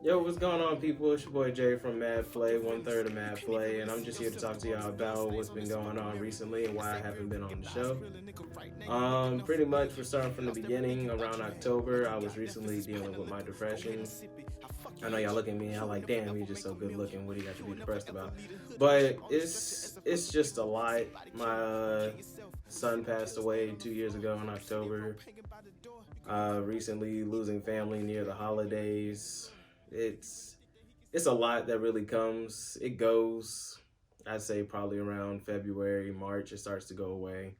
Yo, what's going on, people? It's your boy Jay from Mad Play, one third of Mad Play, and I'm just here to talk to y'all about what's been going on recently and why I haven't been on the show. Pretty much, we're starting from the beginning. Around October, I was recently dealing with my depression. I know y'all look at me and I'm like, damn, you're just so good looking. What do you got to be depressed about? But it's just a lot. My son passed away 2 years ago in October. Recently losing family near the holidays. It's it's a lot that really comes. It goes. I'd say probably around February, March, it starts to go away.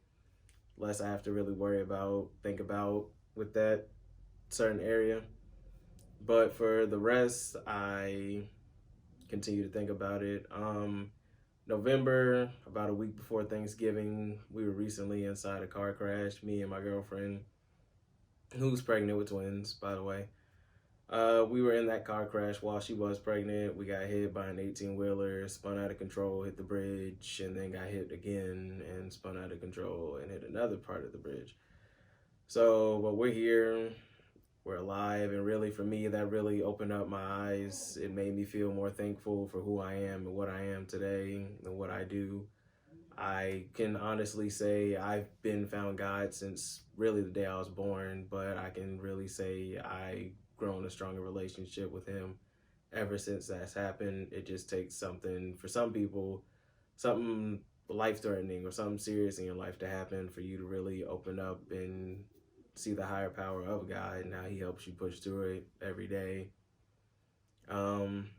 Less I have to really worry about, think about with that certain area. But for the rest, I continue to think about it. November, about a week before Thanksgiving, we were recently inside a car crash. Me and my girlfriend, who's pregnant with twins, by the way. We were in that car crash while she was pregnant. We got hit by an 18-wheeler, spun out of control, hit the bridge, and then got hit again and spun out of control and hit another part of the bridge. But we're here, we're alive, and really for me, that really opened up my eyes. It made me feel more thankful for who I am and what I am today and what I do. I can honestly say I've been found God since really the day I was born, but I can really say I grown a stronger relationship with him ever since that's happened. It just takes something for some people, something life threatening or something serious in your life to happen for you to really open up and see the higher power of God and how he helps you push through it every day. Um,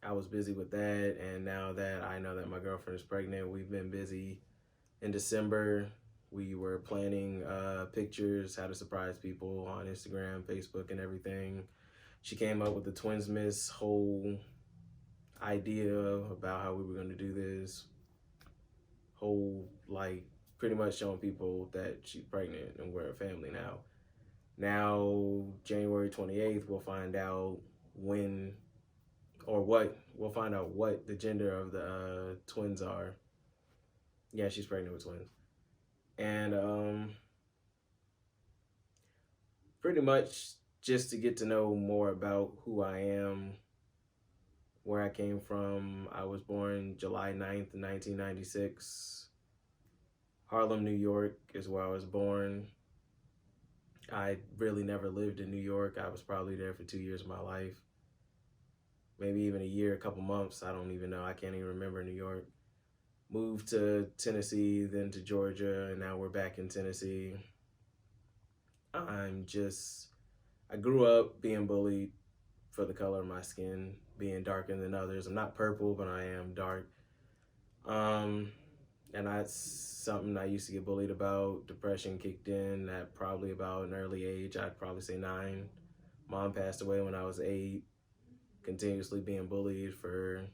I was busy with that, and now that I know that my girlfriend is pregnant, we've been busy. In December, we were planning pictures, how to surprise people on Instagram, Facebook, and everything. She came up with the Twins Miss whole idea about how we were going to do this. Whole, like, pretty much showing people that she's pregnant and we're a family now. Now, January 28th, we'll find out when or what, we'll find out what the gender of the twins are. Yeah, she's pregnant with twins. And pretty much just to get to know more about who I am, where I came from. I was born July 9th, 1996. Harlem, New York is where I was born. I really never lived in New York. I was probably there for 2 years of my life. Maybe even a year, a couple months. I don't even know. I can't even remember New York. Moved to Tennessee, then to Georgia, and now we're back in Tennessee. I grew up being bullied for the color of my skin, being darker than others. I'm not purple, but I am dark. And that's something I used to get bullied about. Depression kicked in at probably about an early age. I'd probably say 9. Mom passed away when I was 8. Continuously being bullied for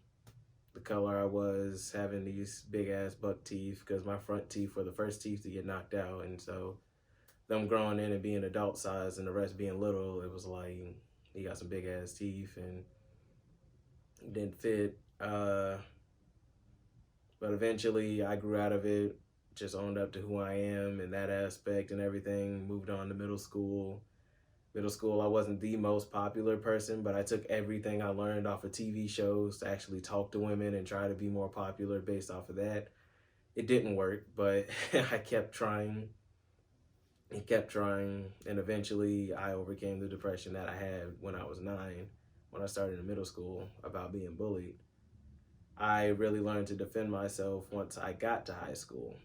the color I was, having these big ass buck teeth, because my front teeth were the first teeth to get knocked out. And so them growing in and being adult size and the rest being little, it was like, you got some big ass teeth and it didn't fit. But eventually I grew out of it, just owned up to who I am in that aspect and everything, moved on to middle school. Middle school, I wasn't the most popular person, but I took everything I learned off of TV shows to actually talk to women and try to be more popular based off of that. It didn't work, but I kept trying and kept trying, and eventually I overcame the depression that I had when I was 9, when I started in middle school, about being bullied. I really learned to defend myself once I got to high school.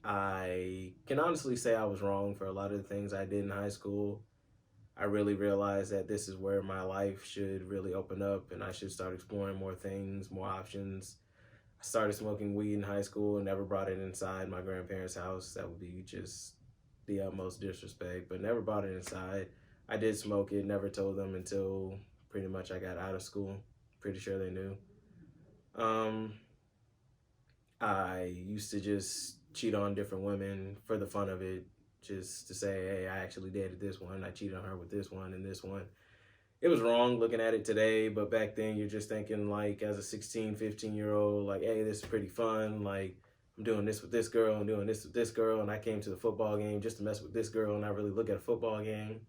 I can honestly say I was wrong for a lot of the things I did in high school. I really realized that this is where my life should really open up and I should start exploring more things, more options. I started smoking weed in high school and never brought it inside my grandparents' house. That would be just the utmost disrespect, but never brought it inside. I did smoke it, never told them until pretty much I got out of school. Pretty sure they knew. I used to just cheat on different women for the fun of it, just to say, hey, I actually dated this one. I cheated on her with this one and this one. It was wrong looking at it today, but back then you're just thinking, like, as a 16, 15-year-old, like, hey, this is pretty fun. Like, I'm doing this with this girl, I'm doing this with this girl, and I came to the football game just to mess with this girl and not really look at a football game.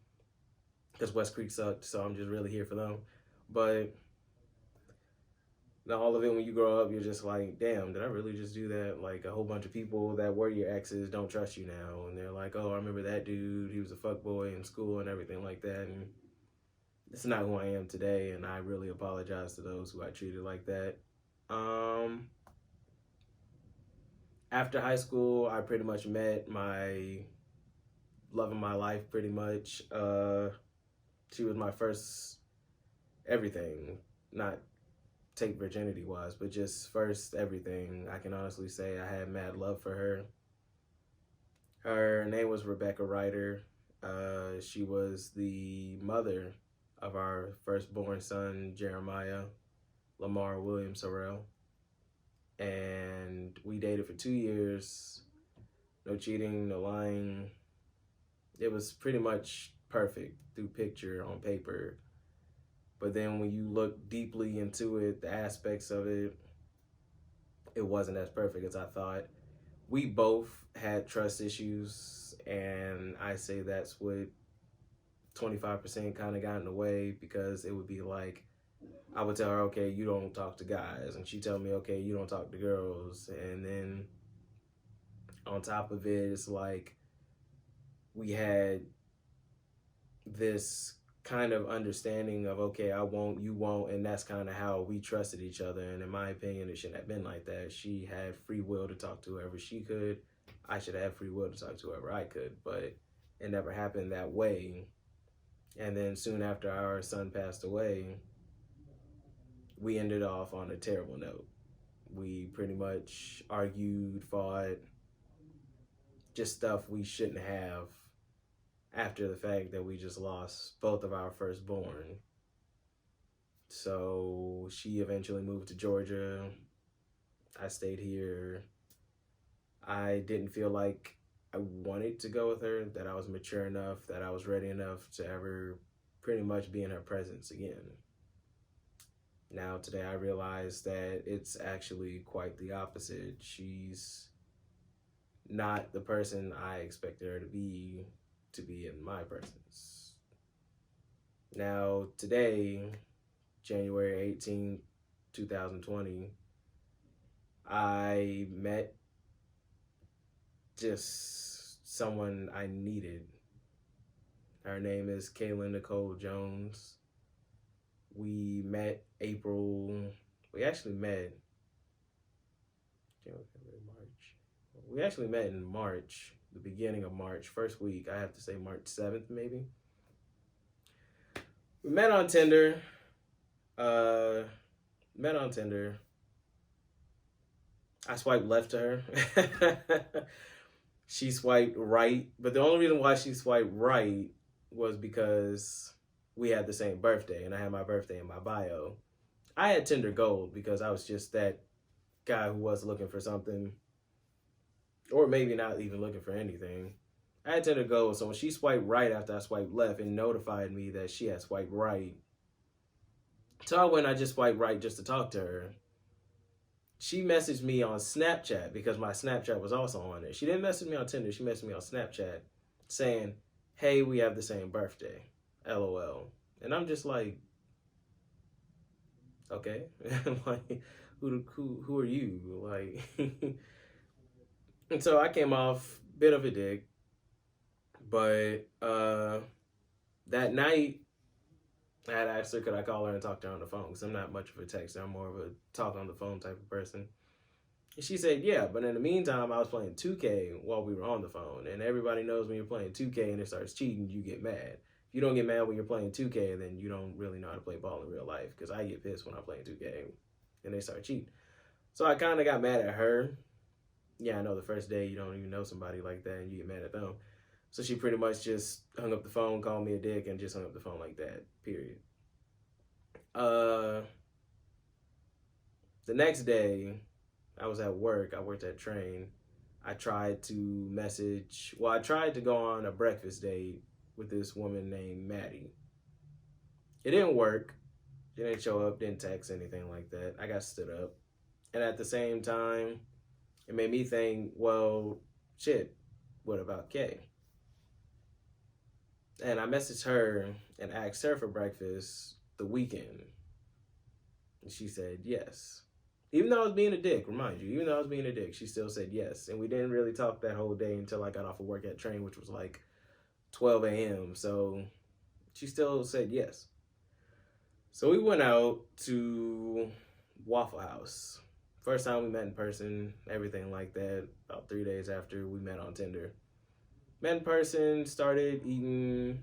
because West Creek sucked, so I'm just really here for them. But now all of it, when you grow up, you're just like, damn, did I really just do that? Like, a whole bunch of people that were your exes don't trust you now, and they're like, oh, I remember that dude, he was a fuckboy in school and everything like that, and it's not who I am today, and I really apologize to those who I treated like that. After high school, I pretty much met my love of my life, pretty much. She was my first everything, not take virginity wise, but just first everything. I can honestly say I had mad love for her. Her name was Rebecca Ryder. She was the mother of our firstborn son, Jeremiah Lamar William Sorrell. And we dated for 2 years. No cheating, no lying. It was pretty much perfect through picture on paper. But then when you look deeply into it, the aspects of it, it wasn't as perfect as I thought. We both had trust issues, and I say that's what 25% kind of got in the way, because it would be like, I would tell her, okay, you don't talk to guys, and she'd tell me, okay, you don't talk to girls, and then on top of it, it's like we had this kind of understanding of, okay, I won't, you won't, and that's kind of how we trusted each other. And in my opinion, it shouldn't have been like that. She had free will to talk to whoever she could. I should have free will to talk to whoever I could, but it never happened that way. And then soon after our son passed away, we ended off on a terrible note. We pretty much argued, fought, just stuff we shouldn't have, after the fact that we just lost both of our firstborn. So she eventually moved to Georgia. I stayed here. I didn't feel like I wanted to go with her, that I was mature enough, that I was ready enough to ever pretty much be in her presence again. Now today I realize that it's actually quite the opposite. She's not the person I expected her to be in my presence. Now today, January 18th, 2020, I met just someone I needed. Her name is Kaylin Nicole Jones. We met we actually met in March, the beginning of March, first week, I have to say March 7th maybe. We met on Tinder. I swiped left to her. She swiped right, but the only reason why she swiped right was because we had the same birthday, and I had my birthday in my bio. I had Tinder Gold because I was just that guy who was looking for something, or maybe not even looking for anything. I had Tinder Gold, so when she swiped right after I swiped left, it notified me that she had swiped right. So I went, I just swiped right just to talk to her. She messaged me on Snapchat, because my Snapchat was also on there. She didn't message me on Tinder, she messaged me on Snapchat saying, hey, we have the same birthday, LOL. And I'm just like, okay. Like, who are you? Like, and so I came off a bit of a dick, but that night I had asked her, could I call her and talk to her on the phone? Because I'm not much of a texter, I'm more of a talk on the phone type of person. And she said, yeah, but in the meantime, I was playing 2K while we were on the phone. And everybody knows when you're playing 2K and it starts cheating, you get mad. If you don't get mad when you're playing 2K, then you don't really know how to play ball in real life. Because I get pissed when I'm playing 2K and they start cheating. So I kind of got mad at her. Yeah, I know the first day you don't even know somebody like that and you get mad at them. So she pretty much just hung up the phone, called me a dick, and just hung up the phone like that, period. The next day, I was at work. I worked at Train. I tried to go on a breakfast date with this woman named Maddie. It didn't work. She didn't show up, didn't text, anything like that. I got stood up. And at the same time, it made me think, well, shit, what about Kay? And I messaged her and asked her for breakfast the weekend. And she said yes. Even though I was being a dick, remind you, even though I was being a dick, she still said yes. And we didn't really talk that whole day until I got off of work at train, which was like 12 a.m. So she still said yes. So we went out to Waffle House. First time we met in person, everything like that. About 3 days after we met on Tinder. Met in person, started eating.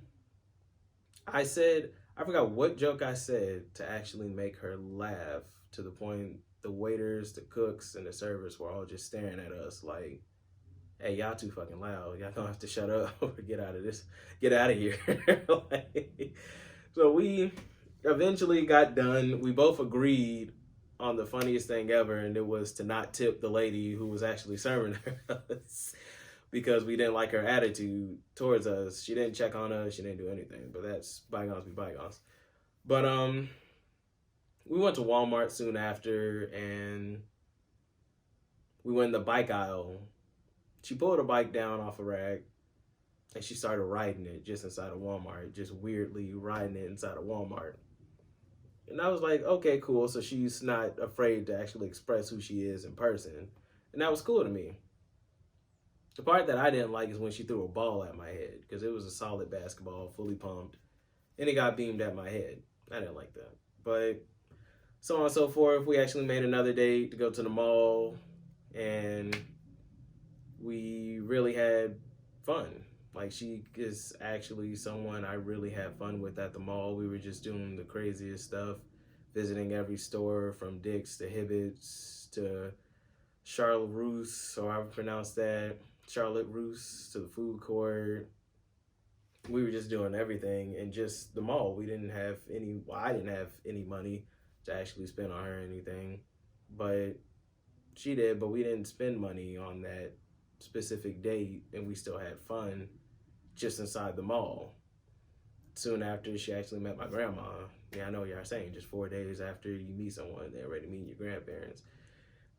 I forgot what joke I said to actually make her laugh to the point the waiters, the cooks, and the servers were all just staring at us like, hey, y'all too fucking loud. Y'all gonna have to shut up or get out of this, get out of here. Like, so we eventually got done. We both agreed on the funniest thing ever, and it was to not tip the lady who was actually serving us because we didn't like her attitude towards us. She didn't check on us. She didn't do anything. But that's bygones be bygones. But we went to Walmart soon after, and we went in the bike aisle. She pulled a bike down off a rack, and she started riding it just inside of Walmart, just weirdly riding it inside of Walmart. And I was like, okay, cool. So she's not afraid to actually express who she is in person. And that was cool to me. The part that I didn't like is when she threw a ball at my head, because it was a solid basketball, fully pumped, and it got beamed at my head. I didn't like that. But so on and so forth. We actually made another date to go to the mall, and we really had fun. Like, she is actually someone I really have fun with at the mall. We were just doing the craziest stuff, visiting every store from Dick's to Hibbett's to Charlotte Russe, or however I pronounce that, Charlotte Russe, to the food court. We were just doing everything in just the mall. We didn't have any, well, I didn't have any money to actually spend on her or anything, but she did. But we didn't spend money on that specific date, and we still had fun just inside the mall. Soon after, she actually met my grandma. Yeah, I know what y'all saying. Just 4 days after you meet someone, they're already meeting your grandparents.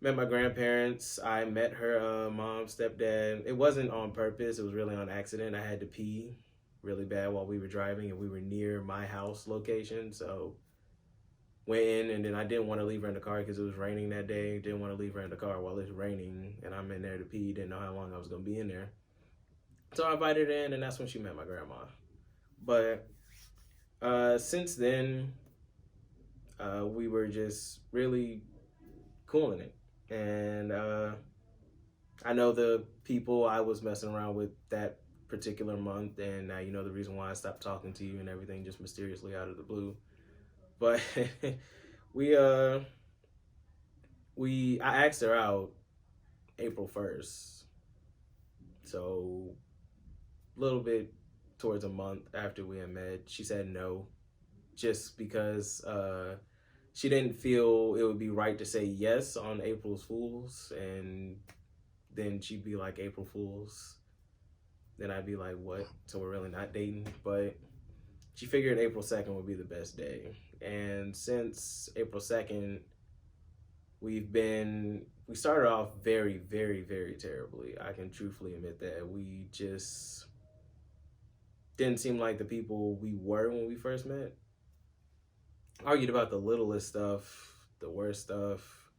Met my grandparents. I met her mom, stepdad. It wasn't on purpose. It was really on accident. I had to pee really bad while we were driving, and we were near my house location. So went in, and then I didn't want to leave her in the car because it was raining that day. Didn't want to leave her in the car while it's raining, and I'm in there to pee. Didn't know how long I was going to be in there. So I invited her in, and that's when she met my grandma. But since then, we were just really cooling it. And I know the people I was messing around with that particular month, and now you know the reason why I stopped talking to you and everything just mysteriously out of the blue. But I asked her out April 1st. So a little bit towards a month after we had met. She said no, just because she didn't feel it would be right to say yes on April's Fools, and then she'd be like, April Fools. Then I'd be like, what? So we're really not dating? But she figured April 2nd would be the best day. And since April 2nd, we started off very, very, very terribly. I can truthfully admit that. We just didn't seem like the people we were when we first met. Argued about the littlest stuff, the worst stuff.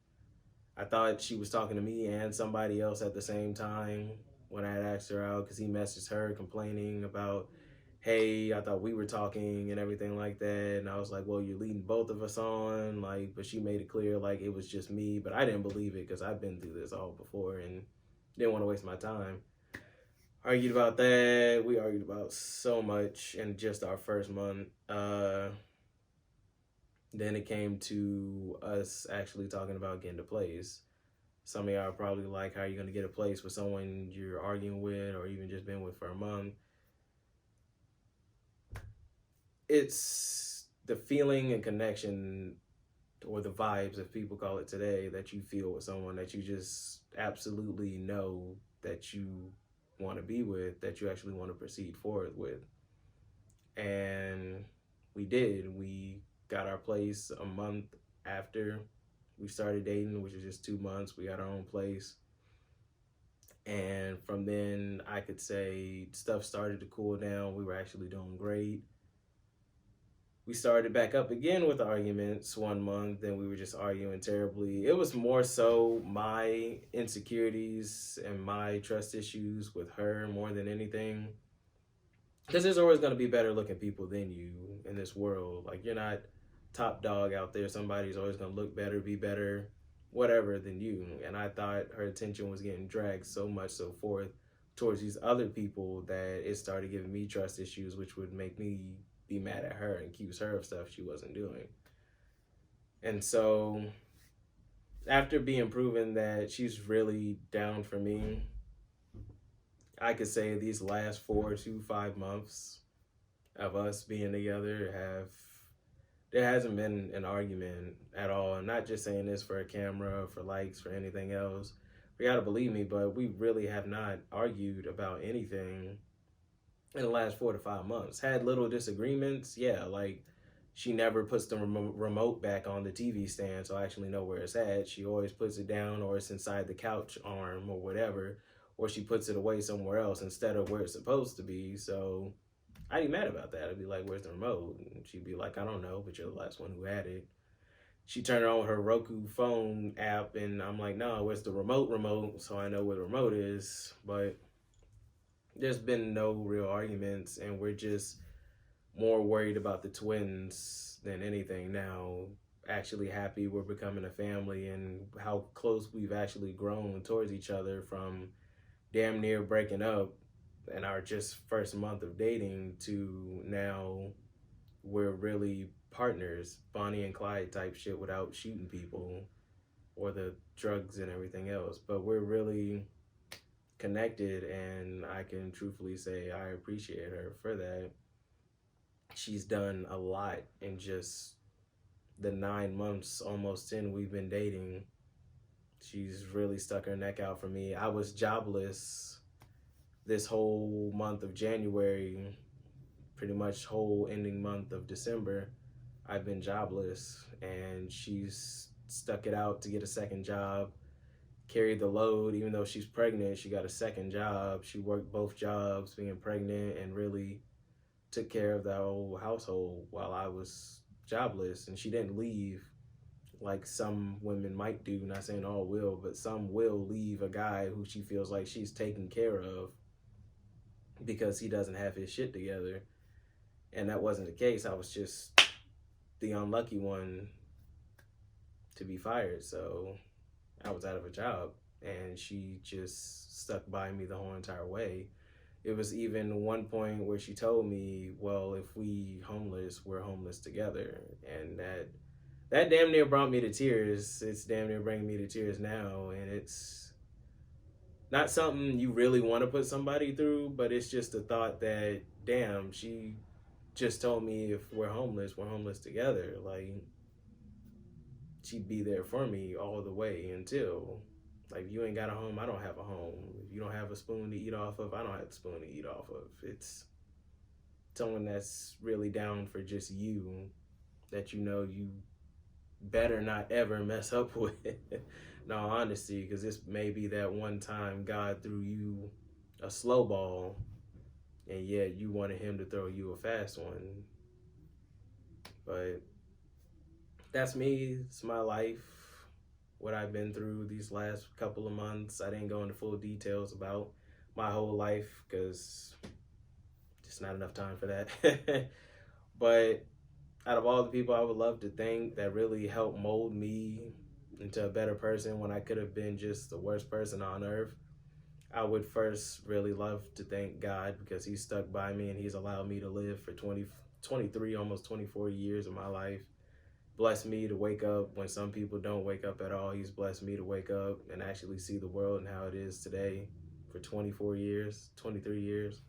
I thought she was talking to me and somebody else at the same time when I had asked her out, because he messaged her complaining about, hey, I thought we were talking and everything like that. And I was like, well, you're leading both of us on. Like, but she made it clear like it was just me. But I didn't believe it because I've been through this all before and didn't want to waste my time. Argued about that. We argued about so much in just our first month. Then it came to us actually talking about getting a place. Some of y'all are probably like, how are you going to get a place with someone you're arguing with or even just been with for a month? It's the feeling and connection, or the vibes, if people call it today, that you feel with someone that you just absolutely know that you want to be with, that you actually want to proceed forward with. And we did. We got our place a month after we started dating, which was just 2 months. We got our own place. And from then, I could say stuff started to cool down. We were actually doing great. We started back up again with arguments one month, and we were just arguing terribly. It was more so my insecurities and my trust issues with her more than anything. Because there's always going to be better looking people than you in this world. Like, you're not top dog out there. Somebody's always going to look better, be better, whatever than you. And I thought her attention was getting dragged so much so forth towards these other people that it started giving me trust issues, which would make me be mad at her and accuse her of stuff she wasn't doing. And so after being proven that she's really down for me, I could say these last 4 to 5 months of us being together there hasn't been an argument at all. I'm not just saying this for a camera, for likes, for anything else. You gotta believe me, but we really have not argued about anything in the last 4 to 5 months. Had little disagreements, yeah, like she never puts the remote back on the TV stand, so I actually know where it's at. She always puts it down, or it's inside the couch arm or whatever, or she puts it away somewhere else instead of where it's supposed to be. So I'd be mad about that. I'd be like, where's the remote? And she'd be like, I don't know, but you're the last one who had it. She turned on her Roku phone app, and I'm like, no, where's the remote? So I know where the remote is. But there's been no real arguments, and we're just more worried about the twins than anything now. Actually happy we're becoming a family, and how close we've actually grown towards each other from damn near breaking up in our just first month of dating to now we're really partners, Bonnie and Clyde type shit, without shooting people or the drugs and everything else. But we're really connected, and I can truthfully say I appreciate her for that. She's done a lot in just the 9 months, almost 10 we've been dating. She's really stuck her neck out for me. I was jobless this whole month of January, pretty much whole ending month of December. I've been jobless, and she's stuck it out to get a second job, carried the load. Even though she's pregnant, she got a second job. She worked both jobs being pregnant and really took care of the whole household while I was jobless. And she didn't leave like some women might do, not saying all will, but some will leave a guy who she feels like she's taking care of because he doesn't have his shit together. And that wasn't the case. I was just the unlucky one to be fired. So I was out of a job, and she just stuck by me the whole entire way. It was even one point where she told me, well, if we homeless, we're homeless together. And that damn near brought me to tears. It's damn near bringing me to tears now. And it's not something you really want to put somebody through, but it's just the thought that, damn, she just told me if we're homeless together. Like, she'd be there for me all the way until, like, if you ain't got a home, I don't have a home. If you don't have a spoon to eat off of, I don't have a spoon to eat off of. It's someone that's really down for just you, that you know you better not ever mess up with. In all honesty, because this may be that one time God threw you a slow ball, and yet you wanted him to throw you a fast one. But that's me. It's my life, what I've been through these last couple of months. I didn't go into full details about my whole life because just not enough time for that. But out of all the people I would love to thank that really helped mold me into a better person when I could have been just the worst person on earth, I would first really love to thank God, because he stuck by me and he's allowed me to live for 23, almost 24 years of my life. Blessed me to wake up when some people don't wake up at all. He's blessed me to wake up and actually see the world and how it is today for 24 years, 23 years.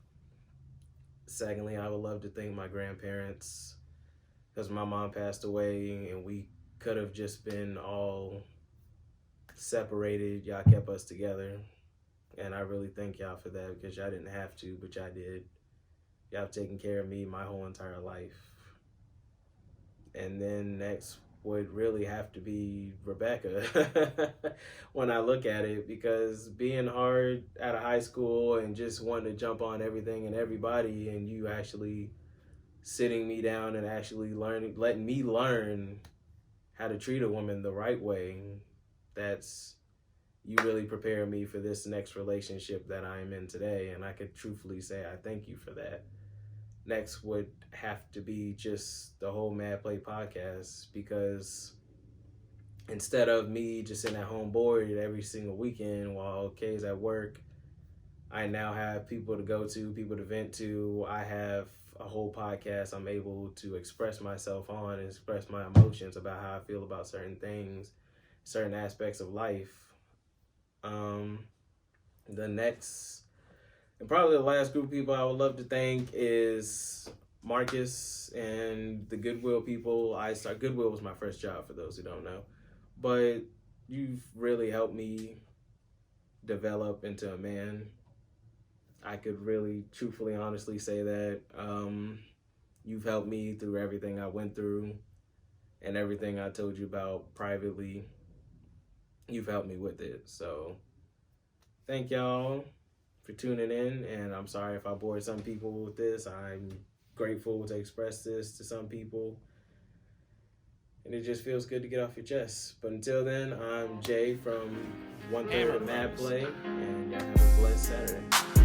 Secondly, I would love to thank my grandparents, because my mom passed away and we could have just been all separated. Y'all kept us together. And I really thank y'all for that, because y'all didn't have to, but y'all did. Y'all have taken care of me my whole entire life. And then next, would really have to be Rebecca when I look at it, because being hard out of high school and just wanting to jump on everything and everybody, and you actually sitting me down and actually letting me learn how to treat a woman the right way, that's, you really prepare me for this next relationship that I'm in today. And I could truthfully say I thank you for that. Next would have to be just the whole Mad Play podcast, because instead of me just sitting at home bored every single weekend while Kay's at work, I now have people to go to, people to vent to. I have a whole podcast I'm able to express myself on and express my emotions about how I feel about certain things, certain aspects of life. The next and probably the last group of people I would love to thank is Marcus and the Goodwill people. Goodwill was my first job, for those who don't know, but you've really helped me develop into a man. I could really truthfully, honestly say that. You've helped me through everything I went through and everything I told you about privately. You've helped me with it. So thank y'all for tuning in, and I'm sorry if I bored some people with this. I'm grateful to express this to some people, and it just feels good to get off your chest. But until then, I'm Jay from 1/3 of Mad Play, and y'all have a blessed Saturday.